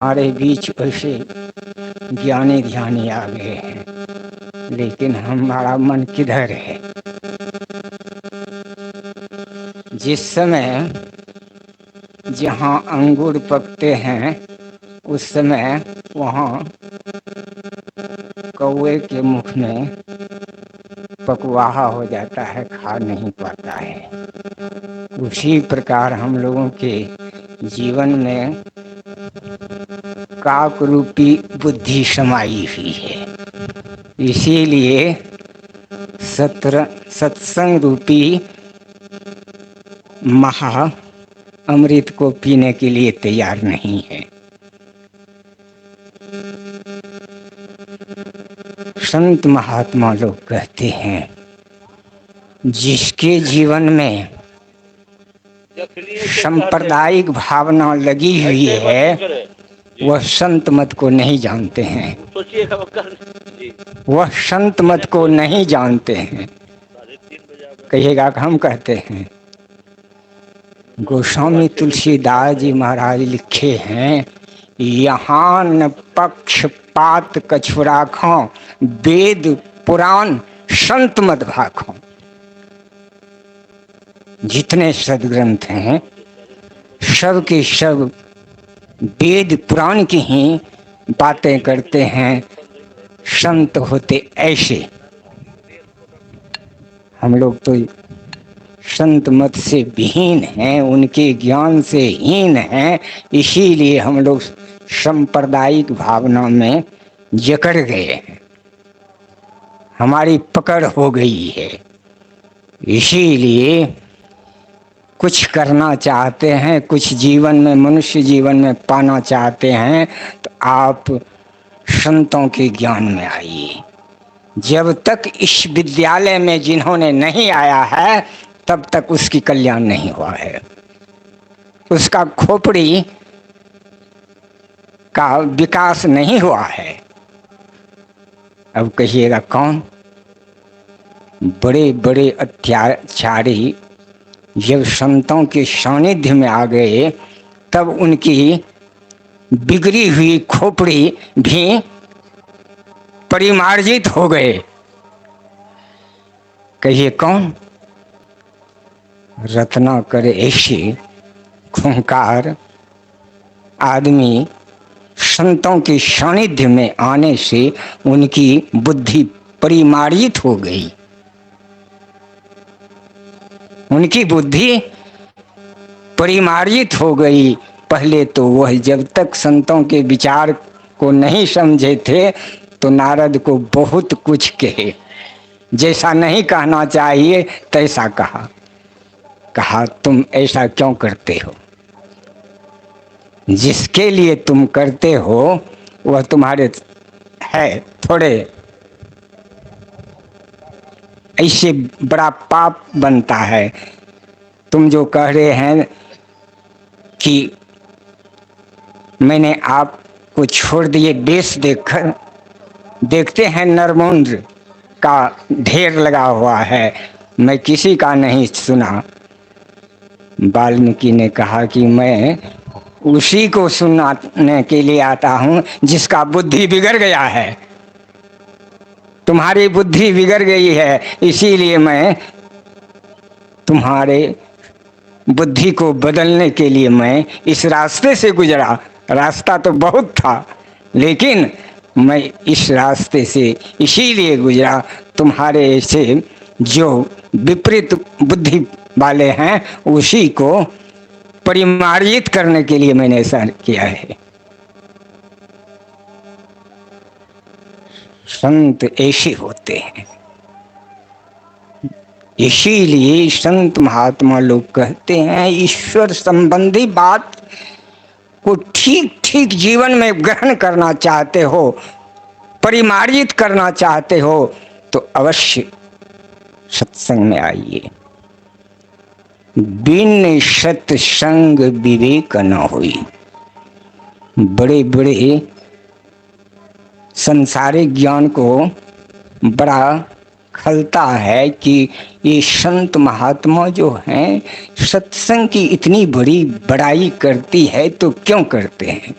हमारे बीच ऐसे ज्ञानी ध्यानी आ गए हैं, लेकिन हमारा मन किधर है। जिस समय जहाँ अंगूर पकते हैं उस समय वहाँ कौवे के मुख में पकवाहा हो जाता है, खा नहीं पाता है। उसी प्रकार हम लोगों के जीवन में काक रूपी बुद्धि समाई हुई है। इसीलिए सत्संग रूपी महा अमृत को पीने के लिए तैयार नहीं है। संत महात्मा लोग कहते हैं, जिसके जीवन में सांप्रदायिक भावना लगी हुई है वह संत मत को नहीं जानते हैं। वह संत मत को नहीं जानते हैं। कहिएगा कि हम कहते हैं। गोस्वामी तुलसीदास जी महाराज लिखे हैं, यहाँ न पक्षपात कछु राखो, वेद पुराण संत मत भाखो। जितने सदग्रंथ हैं सब के सब वेद पुराण की ही बातें करते हैं। संत होते ऐसे। हम लोग तो संत मत से विहीन हैं, उनके ज्ञान से हीन हैं। इसीलिए हम लोग सांप्रदायिक भावना में जकड़ गए हैं, हमारी पकड़ हो गई है। इसीलिए कुछ करना चाहते हैं, कुछ जीवन में, मनुष्य जीवन में पाना चाहते हैं तो आप संतों के ज्ञान में आइए। जब तक इस विद्यालय में जिन्होंने नहीं आया है तब तक उसकी कल्याण नहीं हुआ है। उसका खोपड़ी का विकास नहीं हुआ है। अब कहिएगा कौन? बड़े बड़े अत्याचारी जब संतों के सानिध्य में आ गए तब उनकी बिगड़ी हुई खोपड़ी भी परिमार्जित हो गए। कहिए कौन? रत्नाकर ऐसे खूंखार आदमी संतों के सानिध्य में आने से उनकी बुद्धि परिमार्जित हो गई। उनकी बुद्धि परिमार्जित हो गई। पहले तो वह जब तक संतों के विचार को नहीं समझे थे तो नारद को बहुत कुछ कहे, जैसा नहीं कहना चाहिए तैसा कहा। कहा तुम ऐसा क्यों करते हो? जिसके लिए तुम करते हो वह तुम्हारे है थोड़े। ऐसे बड़ा पाप बनता है। तुम जो कह रहे हैं कि मैंने आपको छोड़ दिए, देश देखकर देखते हैं नरमुंड का ढेर लगा हुआ है, मैं किसी का नहीं सुना। वाल्मीकि ने कहा कि मैं उसी को सुनाने के लिए आता हूं जिसका बुद्धि बिगड़ गया है। तुम्हारी बुद्धि बिगड़ गई है, इसीलिए मैं तुम्हारे बुद्धि को बदलने के लिए मैं इस रास्ते से गुजरा। रास्ता तो बहुत था लेकिन मैं इस रास्ते से इसीलिए गुजरा, तुम्हारे ऐसे जो विपरीत बुद्धि वाले हैं उसी को परिमार्जित करने के लिए मैंने ऐसा किया है। संत ऐसे होते हैं। इसीलिए संत महात्मा लोग कहते हैं, ईश्वर संबंधी बात को ठीक ठीक जीवन में ग्रहण करना चाहते हो, परिमार्जित करना चाहते हो तो अवश्य सत्संग में आइए। बिन सत्संग विवेक न हुई। बड़े बड़े संसारिक ज्ञान को बड़ा खलता है कि ये संत महात्मा जो हैं सत्संग की इतनी बड़ी बड़ाई करती है तो क्यों करते हैं?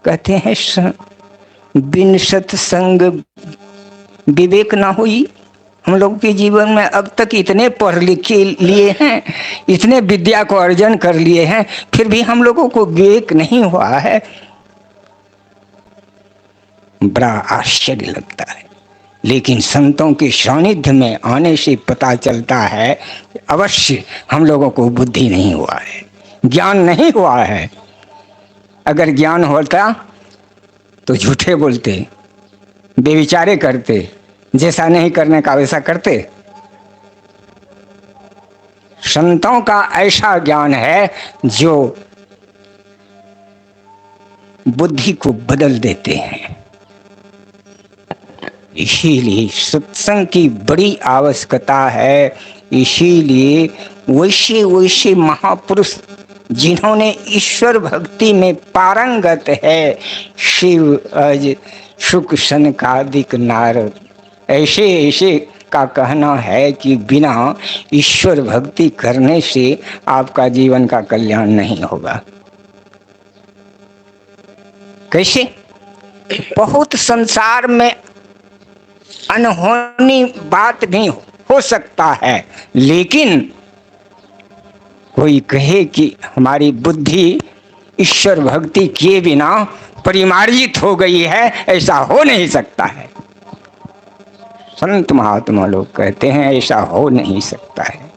कहते हैं बिन सत्संग विवेक ना हुई। हम लोग के जीवन में अब तक इतने पढ़ लिख लिए हैं, इतने विद्या को अर्जन कर लिए हैं, फिर भी हम लोगों को विवेक नहीं हुआ है। बड़ा आश्चर्य लगता है। लेकिन संतों के सानिध्य में आने से पता चलता है अवश्य हम लोगों को बुद्धि नहीं हुआ है, ज्ञान नहीं हुआ है। अगर ज्ञान होता तो झूठे बोलते, बेविचारे करते, जैसा नहीं करने का वैसा करते। संतों का ऐसा ज्ञान है जो बुद्धि को बदल देते हैं। इसीलिए सत्संग की बड़ी आवश्यकता है। इसीलिए वैसे वैसे महापुरुष जिन्होंने ईश्वर भक्ति में पारंगत है, शिव अज शुक सनकादिक नारद, ऐसे ऐसे का कहना है कि बिना ईश्वर भक्ति करने से आपका जीवन का कल्याण नहीं होगा। कैसे? बहुत संसार में अनहोनी बात भी हो सकता है, लेकिन कोई कहे कि हमारी बुद्धि ईश्वर भक्ति किए बिना परिमार्जित हो गई है, ऐसा हो नहीं सकता है। संत महात्मा लोग कहते हैं ऐसा हो नहीं सकता है।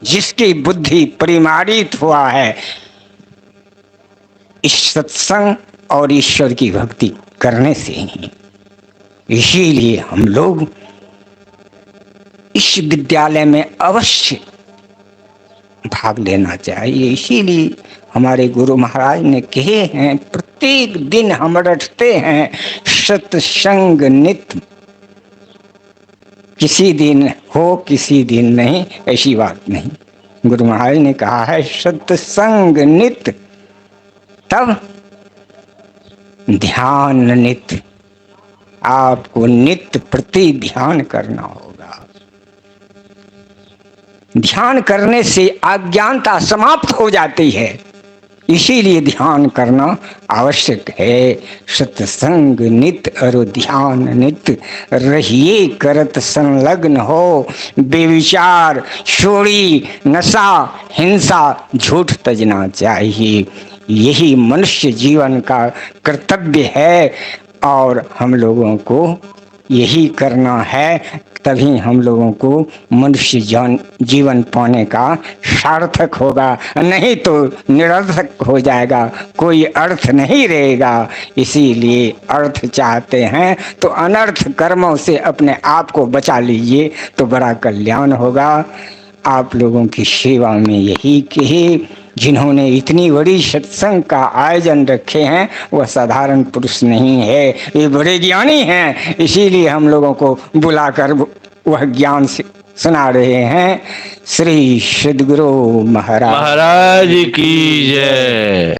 जिसकी बुद्धि परिमार्जित हुआ है इस सत्संग और ईश्वर की भक्ति करने से ही। इसीलिए हम लोग इस विद्यालय में अवश्य भाग लेना चाहिए। इसीलिए हमारे गुरु महाराज ने कहे हैं, प्रत्येक दिन हम रटते हैं सत्संग नित्य। किसी दिन हो किसी दिन नहीं, ऐसी बात नहीं। गुरु महाराज ने कहा है सत्संग नित्य, तब ध्यान नित्य। आपको नित्य प्रति ध्यान करना होगा। ध्यान करने से अज्ञानता समाप्त हो जाती है, इसीलिए ध्यान करना आवश्यक है। सत्संग नित्य और ध्यान नित्य, रहिए करत संलग्न हो। बेविचार, चोरी, नशा, हिंसा, झूठ तजना चाहिए। यही मनुष्य जीवन का कर्तव्य है और हम लोगों को यही करना है। तभी हम लोगों को मनुष्य जीवन पाने का सार्थक होगा, नहीं तो निरर्थक हो जाएगा, कोई अर्थ नहीं रहेगा। इसीलिए अर्थ चाहते हैं तो अनर्थ कर्मों से अपने आप को बचा लीजिए तो बड़ा कल्याण होगा। आप लोगों की सेवा में यही कहे, जिन्होंने इतनी बड़ी सत्संग का आयोजन रखे हैं वह साधारण पुरुष नहीं है, ये बड़े ज्ञानी हैं। इसीलिए हम लोगों को बुलाकर वह ज्ञान से सुना रहे हैं। श्री सद्गुरु महाराज की जय।